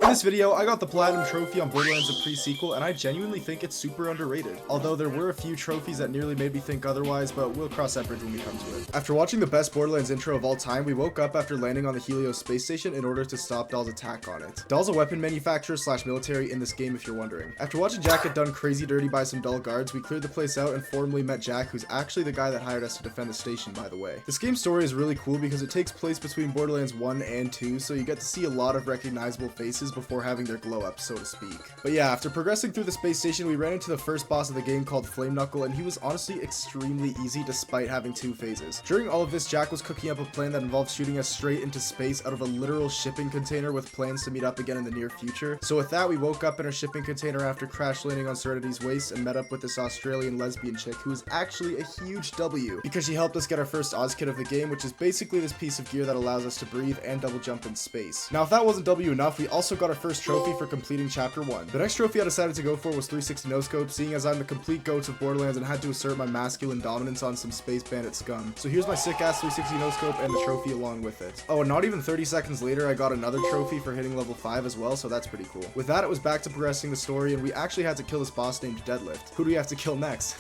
In this video, I got the Platinum Trophy on Borderlands the pre-sequel, and I genuinely think it's super underrated. Although there were a few trophies that nearly made me think otherwise, but we'll cross that bridge when we come to it. After watching the best Borderlands intro of all time, we woke up after landing on the Helios space station in order to stop Dahl's attack on it. Dahl's a weapon manufacturer slash military in this game if you're wondering. After watching Jack get done crazy dirty by some Dahl guards, we cleared the place out and formally met Jack, who's actually the guy that hired us to defend the station, by the way. This game's story is really cool because it takes place between Borderlands 1 and 2, so you get to see a lot of recognizable faces before having their glow up, so to speak. But yeah, after progressing through the space station, we ran into the first boss of the game called Flame Knuckle, and he was honestly extremely easy despite having 2 phases. During all of this, Jack was cooking up a plan that involved shooting us straight into space out of a literal shipping container with plans to meet up again in the near future. So with that, we woke up in a shipping container after crash landing on Serenity's waist and met up with this Australian lesbian chick who is actually a huge W because she helped us get our first Oz kit of the game, which is basically this piece of gear that allows us to breathe and double jump in space. Now, if that wasn't W enough, we also got our first trophy for completing chapter 1. The next trophy I decided to go for was 360 no scope, seeing as I'm the complete goat of Borderlands and had to assert my masculine dominance on some space bandit scum. So here's my sick ass 360 no scope and the trophy along with it. Oh, and not even 30 seconds later, I got another trophy for hitting level 5 as well, so that's pretty cool. With that, it was back to progressing the story, and we actually had to kill this boss named Deadlift. Who do we have to kill next?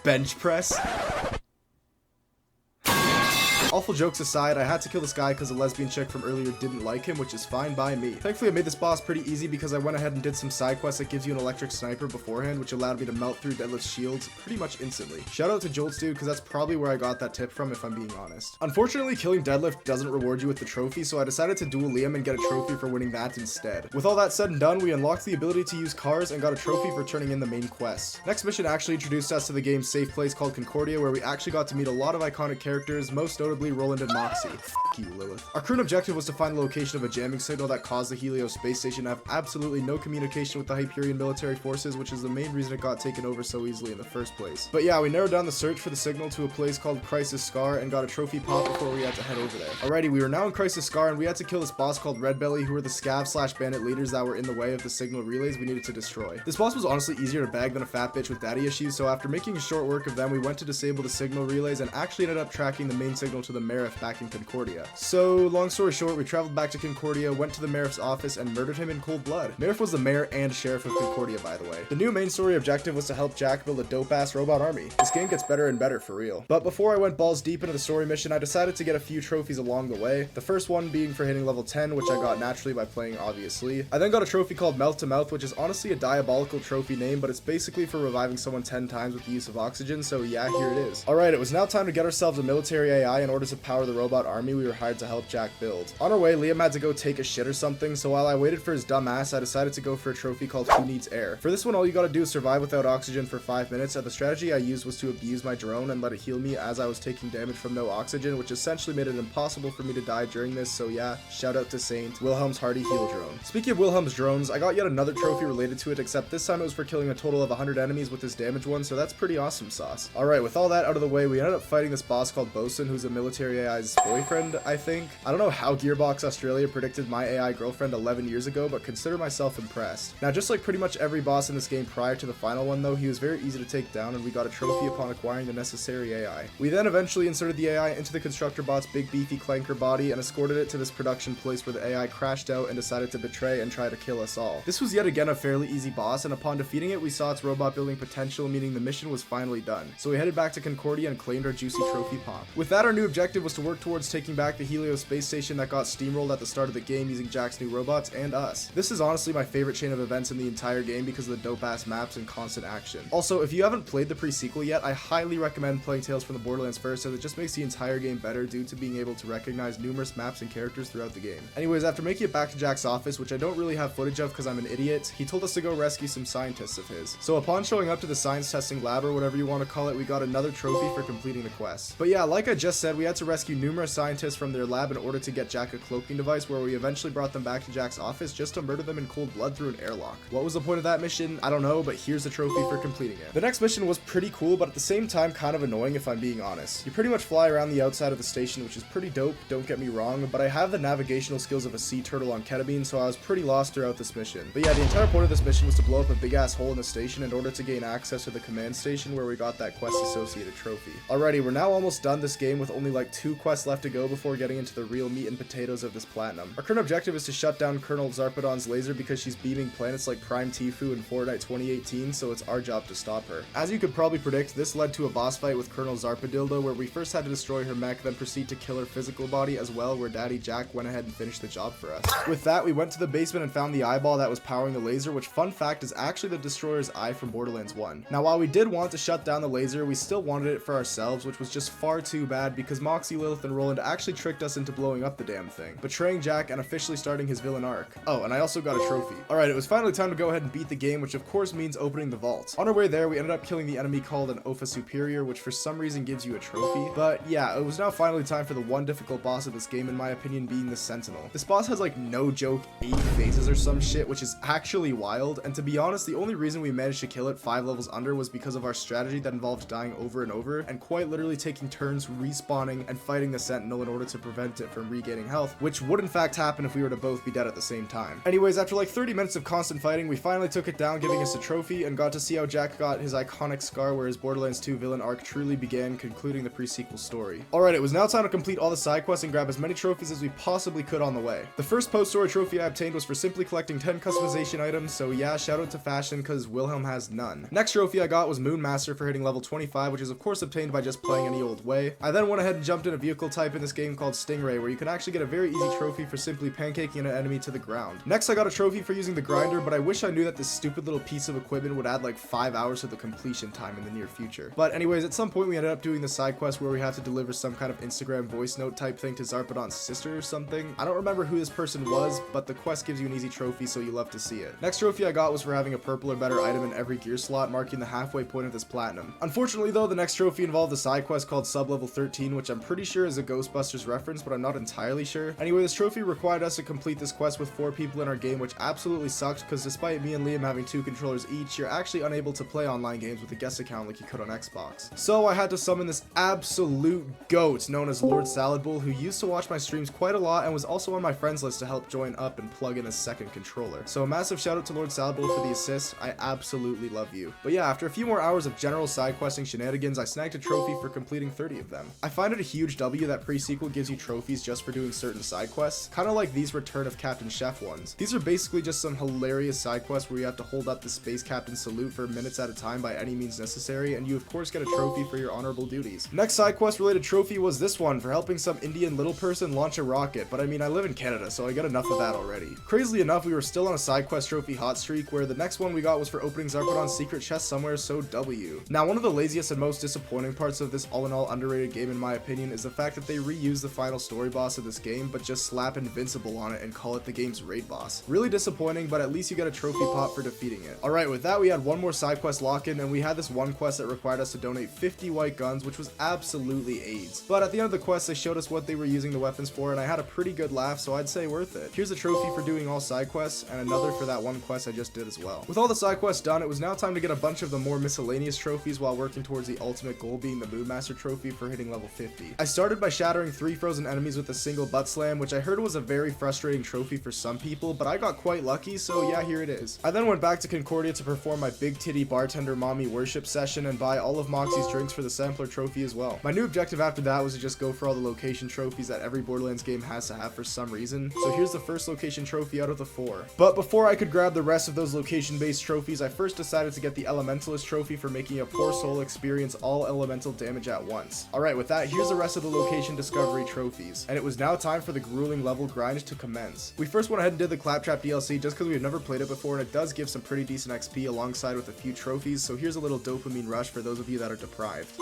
Bench press? Awful jokes aside, I had to kill this guy because the lesbian chick from earlier didn't like him, which is fine by me. Thankfully, I made this boss pretty easy because I went ahead and did some side quests that gives you an electric sniper beforehand, which allowed me to melt through Deadlift's shields pretty much instantly. Shout out to Jolts dude, because that's probably where I got that tip from if I'm being honest. Unfortunately, killing Deadlift doesn't reward you with the trophy, so I decided to duel Liam and get a trophy for winning that instead. With all that said and done, we unlocked the ability to use cars and got a trophy for turning in the main quest. Next mission actually introduced us to the game's safe place called Concordia, where we actually got to meet a lot of iconic characters, most notably Roland and Moxie. F you, Lilith. Our current objective was to find the location of a jamming signal that caused the Helios space station to have absolutely no communication with the Hyperion military forces, which is the main reason it got taken over so easily in the first place. But yeah, we narrowed down the search for the signal to a place called Crisis Scar and got a trophy pop before we had to head over there. Alrighty, we were now in Crisis Scar and we had to kill this boss called Red Belly, who were the scav slash bandit leaders that were in the way of the signal relays we needed to destroy. This boss was honestly easier to bag than a fat bitch with daddy issues, so after making short work of them, we went to disable the signal relays and actually ended up tracking the main signal to the Marif back in Concordia. So, long story short, we traveled back to Concordia, went to the Marif's office, and murdered him in cold blood. Marif was the mayor and sheriff of Concordia, by the way. The new main story objective was to help Jack build a dope-ass robot army. This game gets better and better, for real. But before I went balls deep into the story mission, I decided to get a few trophies along the way. The first one being for hitting level 10, which I got naturally by playing, obviously. I then got a trophy called Mouth to Mouth, which is honestly a diabolical trophy name, but it's basically for reviving someone 10 times with the use of oxygen, so yeah, here it is. Alright, it was now time to get ourselves a military AI in order to power the robot army we were hired to help Jack build. On our way, Liam had to go take a shit or something, so while I waited for his dumb ass, I decided to go for a trophy called Who Needs Air. For this one, all you gotta do is survive without oxygen for 5 minutes, and the strategy I used was to abuse my drone and let it heal me as I was taking damage from no oxygen, which essentially made it impossible for me to die during this, so yeah, shout out to Saint, Wilhelm's Hardy Heal Drone. Speaking of Wilhelm's drones, I got yet another trophy related to it, except this time it was for killing a total of 100 enemies with this damage one, so that's pretty awesome sauce. Alright, with all that out of the way, we ended up fighting this boss called Bosun, who's a military AI's boyfriend, I think. I don't know how Gearbox Australia predicted my AI girlfriend 11 years ago, but consider myself impressed. Now, just like pretty much every boss in this game prior to the final one though, he was very easy to take down and we got a trophy upon acquiring the necessary AI. We then eventually inserted the AI into the constructor bot's big beefy clanker body and escorted it to this production place where the AI crashed out and decided to betray and try to kill us all. This was yet again a fairly easy boss, and upon defeating it we saw its robot building potential, meaning the mission was finally done. So we headed back to Concordia and claimed our juicy trophy pop. With that, our new objective was to work towards taking back the Helios space station that got steamrolled at the start of the game using Jack's new robots and us. This is honestly my favorite chain of events in the entire game because of the dope ass maps and constant action. Also, if you haven't played the pre-sequel yet, I highly recommend playing Tales from the Borderlands first, as it just makes the entire game better due to being able to recognize numerous maps and characters throughout the game. Anyways, after making it back to Jack's office, which I don't really have footage of because I'm an idiot, he told us to go rescue some scientists of his. So upon showing up to the science testing lab, or whatever you want to call it, we got another trophy for completing the quest. But yeah, like I just said, we had to rescue numerous scientists from their lab in order to get Jack a cloaking device, where we eventually brought them back to Jack's office just to murder them in cold blood through an airlock. What was the point of that mission? I don't know, but here's the trophy for completing it. The next mission was pretty cool, but at the same time kind of annoying if I'm being honest. You pretty much fly around the outside of the station, which is pretty dope, don't get me wrong, but I have the navigational skills of a sea turtle on ketamine, so I was pretty lost throughout this mission. But yeah, the entire point of this mission was to blow up a big ass hole in the station in order to gain access to the command station where we got that quest associated trophy. Alrighty, we're now almost done this game with only like 2 quests left to go before getting into the real meat and potatoes of this platinum. Our current objective is to shut down Colonel Zarpedon's laser because she's beaming planets like Prime Tfue in Fortnite 2018, so it's our job to stop her. As you could probably predict, this led to a boss fight with Colonel Zarpedildo where we first had to destroy her mech, then proceed to kill her physical body as well, where Daddy Jack went ahead and finished the job for us. With that, we went to the basement and found the eyeball that was powering the laser, which, fun fact, is actually the destroyer's eye from Borderlands 1. Now, while we did want to shut down the laser, we still wanted it for ourselves, which was just far too bad because Moxie, Lilith, and Roland actually tricked us into blowing up the damn thing, betraying Jack and officially starting his villain arc. Oh, and I also got a trophy. Alright, it was finally time to go ahead and beat the game, which of course means opening the vault. On our way there, we ended up killing the enemy called an Opha Superior, which for some reason gives you a trophy. But yeah, it was now finally time for the one difficult boss of this game, in my opinion, being the Sentinel. This boss has like, no joke, 8 phases or some shit, which is actually wild, and to be honest, the only reason we managed to kill it 5 levels under was because of our strategy that involved dying over and over, and quite literally taking turns respawning and fighting the Sentinel in order to prevent it from regaining health, which would in fact happen if we were to both be dead at the same time. Anyways, after like 30 minutes of constant fighting, we finally took it down, giving us a trophy, and got to see how Jack got his iconic scar where his Borderlands 2 villain arc truly began, concluding the pre-sequel story. Alright, it was now time to complete all the side quests and grab as many trophies as we possibly could on the way. The first post-story trophy I obtained was for simply collecting 10 customization items, so yeah, shout out to Fashion because Wilhelm has none. Next trophy I got was Moon Master for hitting level 25, which is of course obtained by just playing any old way. I then went ahead and jumped in a vehicle type in this game called Stingray, where you can actually get a very easy trophy for simply pancaking an enemy to the ground. Next I got a trophy for using the grinder, but I wish I knew that this stupid little piece of equipment would add like 5 hours to the completion time in the near future. But anyways, at some point we ended up doing the side quest where we have to deliver some kind of Instagram voice note type thing to Zarpedon's sister or something. I don't remember who this person was, but the quest gives you an easy trophy, so you love to see it. Next trophy I got was for having a purple or better item in every gear slot, marking the halfway point of this platinum. Unfortunately though, the next trophy involved a side quest called Sub-Level 13, which I'm pretty sure is a Ghostbusters reference, but I'm not entirely sure. Anyway, this trophy required us to complete this quest with 4 people in our game, which absolutely sucked because despite me and Liam having 2 controllers each, you're actually unable to play online games with a guest account like you could on Xbox. So I had to summon this absolute goat known as Lord Salad Bowl, who used to watch my streams quite a lot and was also on my friends list to help join up and plug in a second controller. So a massive shout out to Lord Salad Bowl for the assist. I absolutely love you. But yeah, after a few more hours of general side questing shenanigans, I snagged a trophy for completing 30 of them. I find it a huge W that pre-sequel gives you trophies just for doing certain side quests, kind of like these Return of Captain Chef ones. These are basically just some hilarious side quests where you have to hold up the space captain salute for minutes at a time by any means necessary, and you of course get a trophy for your honorable duties. Next side quest related trophy was this one for helping some Indian little person launch a rocket, but I mean I live in Canada so I got enough of that already. Crazily enough, we were still on a side quest trophy hot streak where the next one we got was for opening Zarpedon's secret chest somewhere, so W. Now one of the laziest and most disappointing parts of this all in all underrated game in my opinion is the fact that they reuse the final story boss of this game but just slap Invincible on it and call it the game's raid boss. Really disappointing, but at least you get a trophy pop for defeating it. Alright, with that we had one more side quest lock-in and we had this one quest that required us to donate 50 white guns, which was absolutely AIDS. But at the end of the quest they showed us what they were using the weapons for and I had a pretty good laugh, so I'd say worth it. Here's a trophy for doing all side quests and another for that one quest I just did as well. With all the side quests done, it was now time to get a bunch of the more miscellaneous trophies while working towards the ultimate goal being the Moon Master trophy for hitting level 50. I started by shattering 3 frozen enemies with a single butt slam, which I heard was a very frustrating trophy for some people, but I got quite lucky, so yeah, here it is. I then went back to Concordia to perform my big titty bartender mommy worship session and buy all of Moxie's drinks for the sampler trophy as well. My new objective after that was to just go for all the location trophies that every Borderlands game has to have for some reason, so here's the first location trophy out of the 4. But before I could grab the rest of those location-based trophies, I first decided to get the Elementalist trophy for making a poor soul experience all elemental damage at once. Alright, with that, here's the rest of the location discovery trophies, and it was now time for the grueling level grind to commence. We first went ahead and did the Claptrap DLC just because we've never played it before, and it does give some pretty decent XP alongside with a few trophies, so here's a little dopamine rush for those of you that are deprived.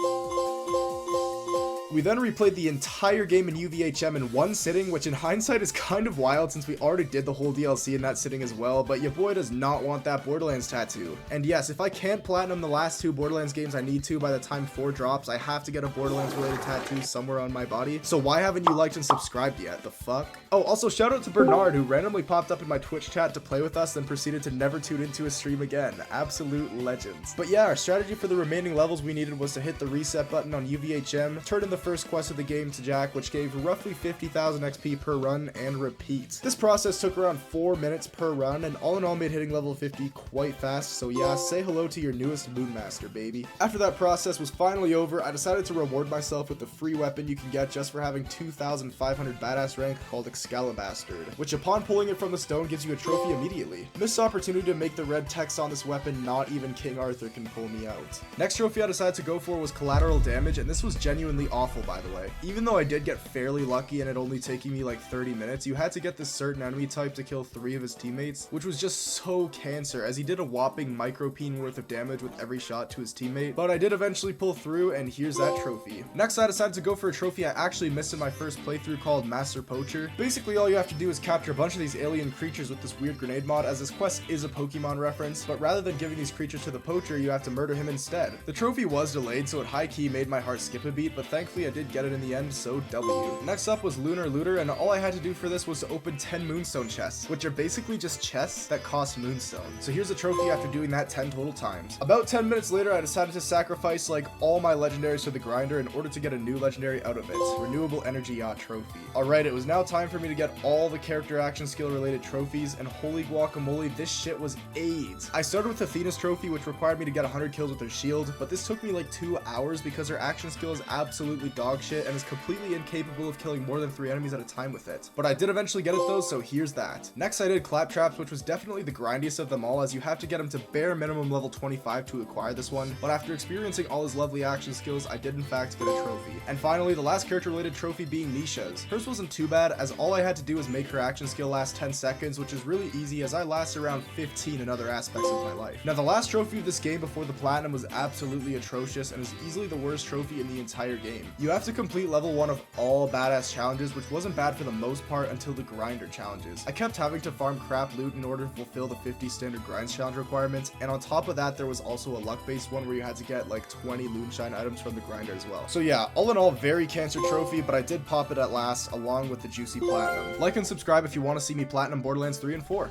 We then replayed the entire game in UVHM in one sitting, which in hindsight is kind of wild since we already did the whole DLC in that sitting as well, but your boy does not want that Borderlands tattoo. And yes, if I can't platinum the last 2 Borderlands games I need to by the time 4 drops, I have to get a Borderlands related tattoo somewhere on my body. So why haven't you liked and subscribed yet? The fuck? Oh, also shout out to Bernard who randomly popped up in my Twitch chat to play with us then proceeded to never tune into a stream again. Absolute legends. But yeah, our strategy for the remaining levels we needed was to hit the reset button on UVHM, turn in the first quest of the game to Jack, which gave roughly 50,000 XP per run and repeat. This process took around 4 minutes per run, and all in all made hitting level 50 quite fast, so yeah, say hello to your newest Moonmaster, baby. After that process was finally over, I decided to reward myself with the free weapon you can get just for having 2,500 badass rank called Excalibastard, which upon pulling it from the stone gives you a trophy immediately. Missed opportunity to make the red text on this weapon, not even King Arthur can pull me out. Next trophy I decided to go for was collateral damage, and this was genuinely awful, by the way. Even though I did get fairly lucky and it only taking me like 30 minutes, you had to get this certain enemy type to kill 3 of his teammates, which was just so cancer, as he did a whopping micropeen worth of damage with every shot to his teammate. But I did eventually pull through, and here's that trophy. Next I decided to go for a trophy I actually missed in my first playthrough called Master Poacher. Basically all you have to do is capture a bunch of these alien creatures with this weird grenade mod, as this quest is a Pokemon reference, but rather than giving these creatures to the poacher, you have to murder him instead. The trophy was delayed, so it high-key made my heart skip a beat, but thankfully I did get it in the end, so W. Next up was Lunar Looter, and all I had to do for this was to open 10 Moonstone chests, which are basically just chests that cost Moonstone. So here's a trophy after doing that 10 total times. About 10 minutes later, I decided to sacrifice like all my legendaries to the grinder in order to get a new legendary out of it, Renewable Energy Yacht Trophy. Alright, it was now time for me to get all the character action skill related trophies, and holy guacamole, this shit was AIDS. I started with Athena's trophy, which required me to get 100 kills with her shield, but this took me like 2 hours because her action skill is absolutely dog shit and is completely incapable of killing more than 3 enemies at a time with it. But I did eventually get it though, so here's that. Next I did Claptraps, which was definitely the grindiest of them all, as you have to get him to bare minimum level 25 to acquire this one, but after experiencing all his lovely action skills, I did in fact get a trophy. And finally, the last character related trophy being Nisha's. Hers wasn't too bad, as all I had to do was make her action skill last 10 seconds, which is really easy as I last around 15 in other aspects of my life. Now the last trophy of this game before the platinum was absolutely atrocious and is easily the worst trophy in the entire game. You have to complete level 1 of all badass challenges, which wasn't bad for the most part until the grinder challenges. I kept having to farm crap loot in order to fulfill the 50 standard grinds challenge requirements, and on top of that there was also a luck based one where you had to get like 20 Loonshine items from the grinder as well. So yeah, all in all, very cancer trophy, but I did pop it at last along with the juicy platinum. Like and subscribe if you want to see me platinum Borderlands 3 and 4.